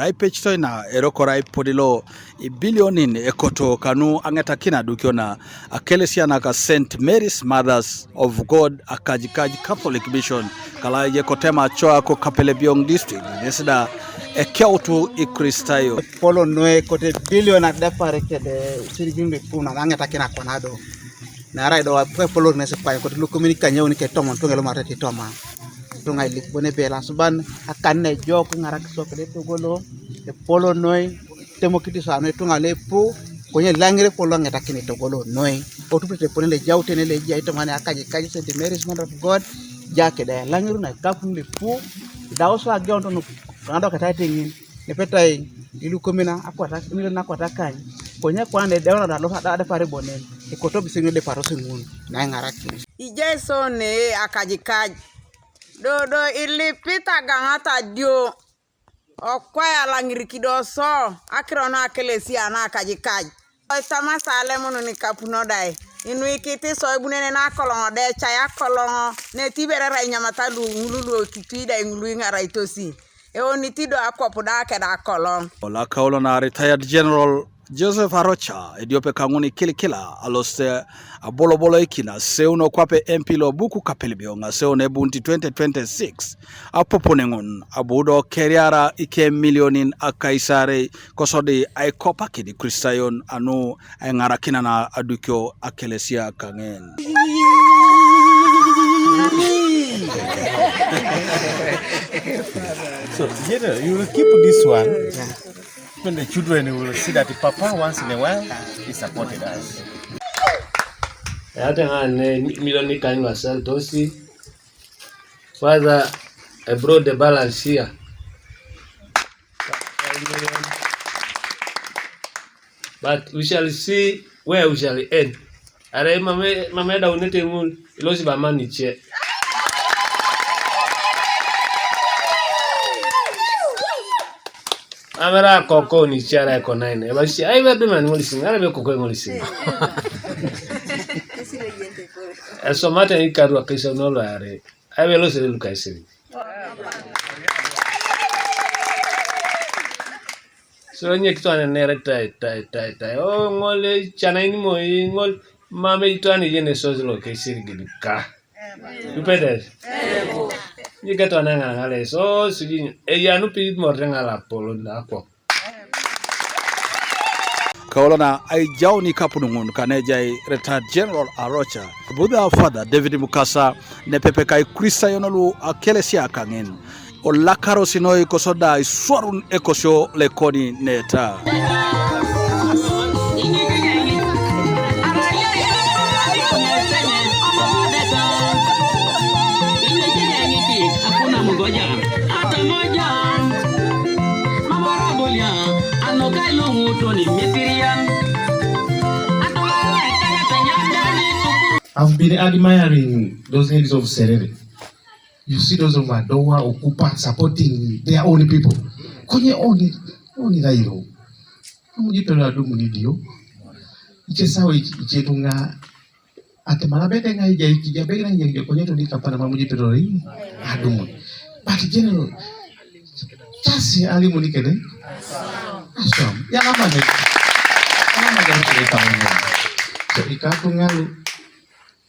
Rai pechto na eroko rai podilo bilionin ekoto kanu Angetakina dukiona Akelesia na ka St. Mary's Mothers of God Akajikaji Catholic Mission kala yekotema choa ko Kapelebiong district nesida ekautu ikristayo polo noe kote billion Adepar kede sirigimbe kuna Angetakina konado na rai do polo nese pa kote lu communica nyaw ni ke tomon to ngelo mata ti toma to ngai lik bone bela suban akane jok ngarak sokle to golo e polo noy temokiti sa ne to ngale pu konye langre polo Angetakina to golo noy o to pete pone le jawte ne le jay to mane akaji kaji St. Mary's Mother of God jake de langru na kapun le pu daoso agionto no kando katati ne petai ilu komina akwata ile na kwata kan konye kwande de na lo da pare bonen e koto bisinge de paro singun na ngaraki ijeso ne akaji kaji do ilipita gangata dio okwaya langirikido so akirona Akelesia na Akajikaji oitama sale mono ni kapuno dai inuikiti so ibunene na kolongo de chaya kolongo ne tibere ra nyamata lu ngululu kitida ngulu ngara itosi e onitido akopuda ke da kolong ola kaulo na retired general Joseph Arocha ediope kanguni kilikila aloste abolobolo ikina seuno kwape MP lo buku Kapelebionga seune bunti 2026 apoponengon abudo keriara ike milionin akaisare kosodi aikopa kidi kristayon anu ngarakina na adukyo Akelesia kangen. So, you will keep this one. When the children will see that the Papa once in a while he supported us. Father, I brought the balance here. But we shall see where we shall end. Are mama da unete mul ilosi ba mani che. Amara koko ni chara iko 9. Basi ai bado mani mulising. Ara be koko mulising. Eso mata ni karu akisa no lo are. Ai be lo se lu kaisi. So nye kitu anenere tai. Oh ngole chana ini mo ngol mame itu ane jene sozi lo kaisi gidika. You pay that? You get on an analysis. So, you are not paid more than a polo. Kaolana ai jauni kapunungun kanejai retired general Arocha buda father David Mukasa ne pepe kai kristayonolu Akelesia kangen o lakaro sinoi kosoda iswarun ekosho lekoni neta I've been admiring those ladies of Serere. You see those of Adowa, Okupa supporting their own people. Konye oni rairo. Mujito na du munidio. Ichesawa ichetunga atemala bete nga ija bete nga ija konye to dikapana mamujito roi adumu. But general chasi ali munikene. Asam. Ya namane. Namane kita tahu. So ikatungalu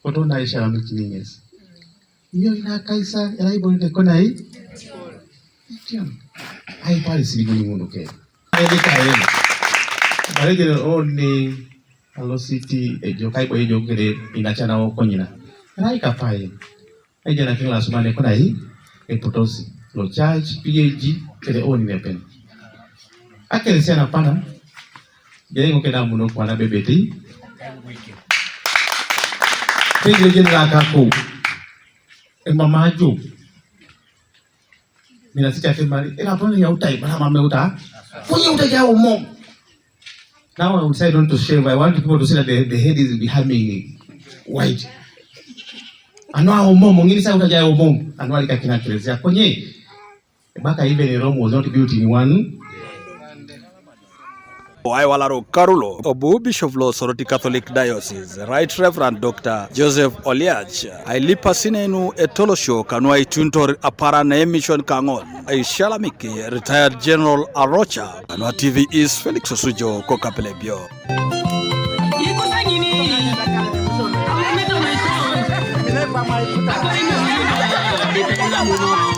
koto na isha amikininges. Iyo ina kaisa ya ibo ni kona hii. Kiyo. Ai pale siligo ni muno ke. Ele kaele. Barege oni alo city ejo kai boye jo kere inachana woko nyina. Rai kapai. Ai jana kila sumane kona hii e potosi. Lo charge PAG kere oni nepen. Akelesia na pana. Jadi ngoke na muno kwa na bebeti. Pili jina kako. Mama jo. Mina sika kemari. Ela pone ya utai bana mama uta. Kwenye utai ya umom. Now I will say don't to shave. I want people to see that the head is becoming white. Anwa umom ngini sa utai ya umom. Anwa lika kina Akelesia. Kwenye baka even Rome was not built in one. Wai walaro Karulo, Obu Bishop Law Soroti Catholic Diocese, Right Reverend Dr. Joseph Oliach, Ailipa Sinenu Etolosho, Kanwa Ituntor Apara na Mission Kangon, Aishalamiki, Retired General Arocha, Kanwa TV is Felix Osujo, Kokapelebio.